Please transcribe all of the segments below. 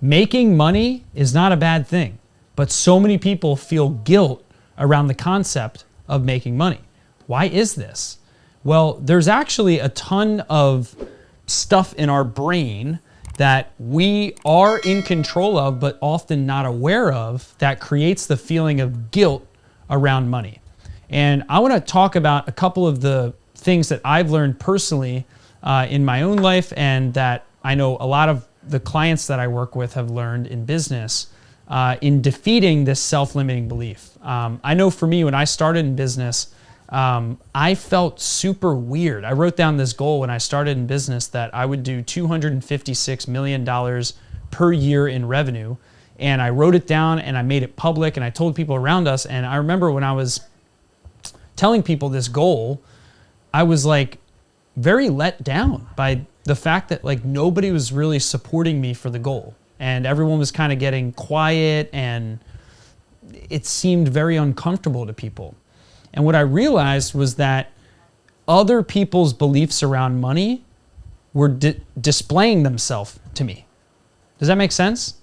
Making money is not a bad thing, but so many people feel guilt around the concept of making money. Why is this? Well, there's actually a ton of stuff in our brain that we are in control of, but often not aware of, that creates the feeling of guilt around money. And I want to talk about a couple of the things that I've learned personally in my own life, and that I know a lot of the clients that I work with have learned in business in defeating this self-limiting belief. I know for me, when I started in business, I felt super weird. I wrote down this goal when I started in business that I would do $256 million per year in revenue. And I wrote it down and I made it public and I told people around us. And I remember when I was telling people this goal, I was like very let down by the fact that like nobody was really supporting me for the goal. And everyone was kind of getting quiet and it seemed very uncomfortable to people. And what I realized was that other people's beliefs around money were displaying themselves to me. Does that make sense?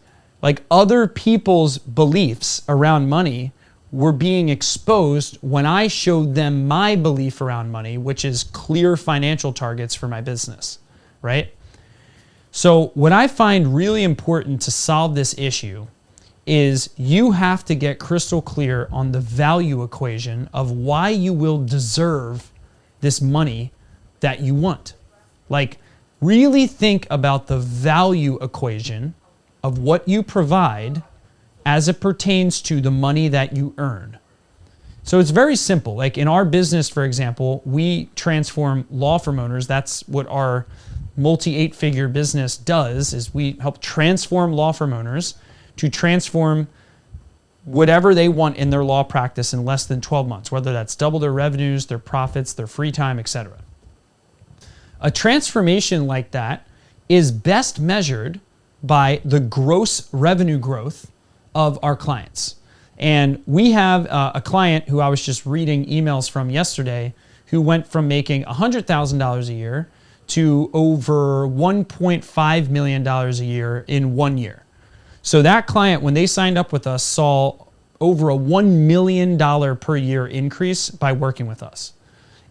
Like other people's beliefs around money were being exposed when I showed them my belief around money, which is clear financial targets for my business, right? So what I find really important to solve this issue is you have to get crystal clear on the value equation of why you will deserve this money that you want. Like really think about the value equation of what you provide as it pertains to the money that you earn. So it's very simple. Like in our business, for example, we transform law firm owners. That's what our multi-8-figure business does, is we help transform law firm owners to transform whatever they want in their law practice in less than 12 months, whether that's double their revenues, their profits, their free time, etc. A transformation like that is best measured by the gross revenue growth of our clients. And we have a client who I was just reading emails from yesterday who went from making $100,000 a year to over $1.5 million a year in 1 year. So that client, when they signed up with us, saw over a $1 million per year increase by working with us.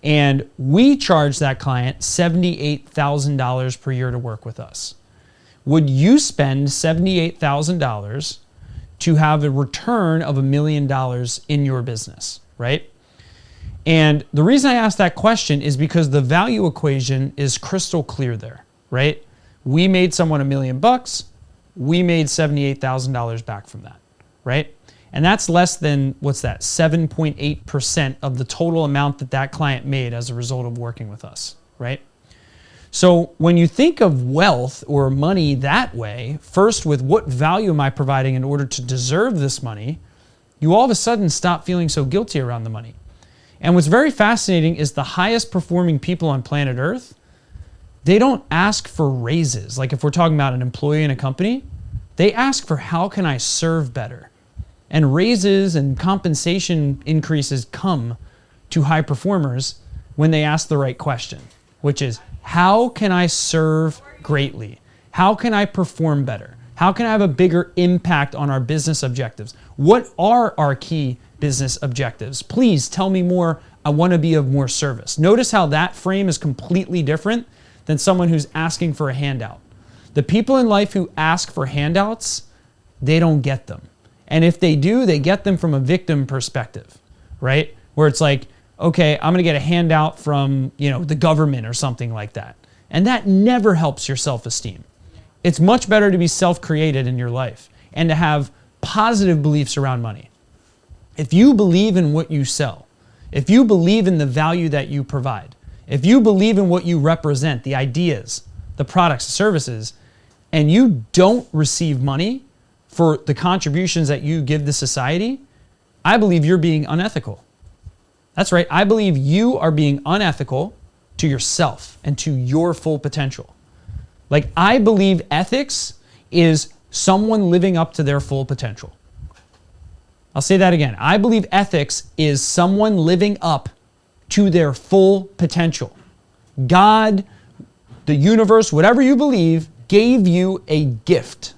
And we charged that client $78,000 per year to work with us. Would you spend $78,000 to have a return of $1 million in your business, right? And the reason I asked that question is because the value equation is crystal clear there, right? We made someone $1 million. We made $78,000 back from that, right? And that's less than, what's that, 7.8% of the total amount that that client made as a result of working with us, right? So when you think of wealth or money that way, first with what value am I providing in order to deserve this money, you all of a sudden stop feeling so guilty around the money. And what's very fascinating is the highest performing people on planet Earth, they don't ask for raises. Like if we're talking about an employee in a company, they ask for how can I serve better? And raises and compensation increases come to high performers when they ask the right question, which is how can I serve greatly? How can I perform better? How can I have a bigger impact on our business objectives? What are our key business objectives? Please tell me more. I want to be of more service. Notice how that frame is completely different than someone who's asking for a handout. The people in life who ask for handouts, they don't get them. And if they do, they get them from a victim perspective, right? Where it's like, okay, I'm going to get a handout from, the government or something like that. And that never helps your self-esteem. It's much better to be self-created in your life and to have positive beliefs around money. If you believe in what you sell, if you believe in the value that you provide, if you believe in what you represent, the ideas, the products, the services, and you don't receive money for the contributions that you give to society, I believe you're being unethical. That's right. I believe you are being unethical to yourself and to your full potential. Like I believe ethics is someone living up to their full potential. I'll say that again. I believe ethics is someone living up to their full potential. God, the universe, whatever you believe, gave you a gift.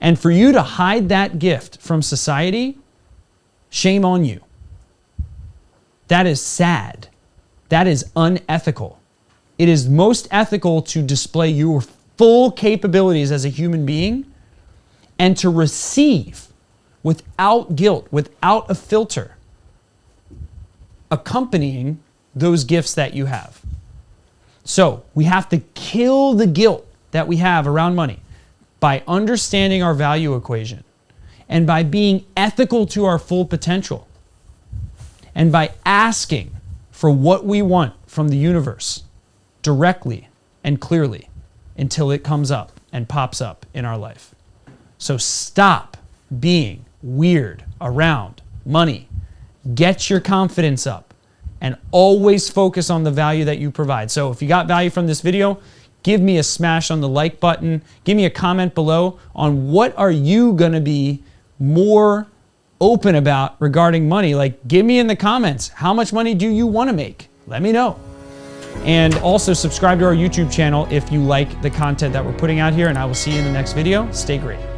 And for you to hide that gift from society, shame on you. That is sad. That is unethical. It is most ethical to display your full capabilities as a human being and to receive without guilt, without a filter, accompanying those gifts that you have. So we have to kill the guilt that we have around money by understanding our value equation and by being ethical to our full potential and by asking for what we want from the universe directly and clearly until it comes up and pops up in our life. So stop being weird around money. Get your confidence up and always focus on the value that you provide. So if you got value from this video, give me a smash on the like button. Give me a comment below on what are you going to be more open about regarding money. Like, give me in the comments, how much money do you want to make? Let me know. And also subscribe to our YouTube channel if you like the content that we're putting out here, and I will see you in the next video. Stay great.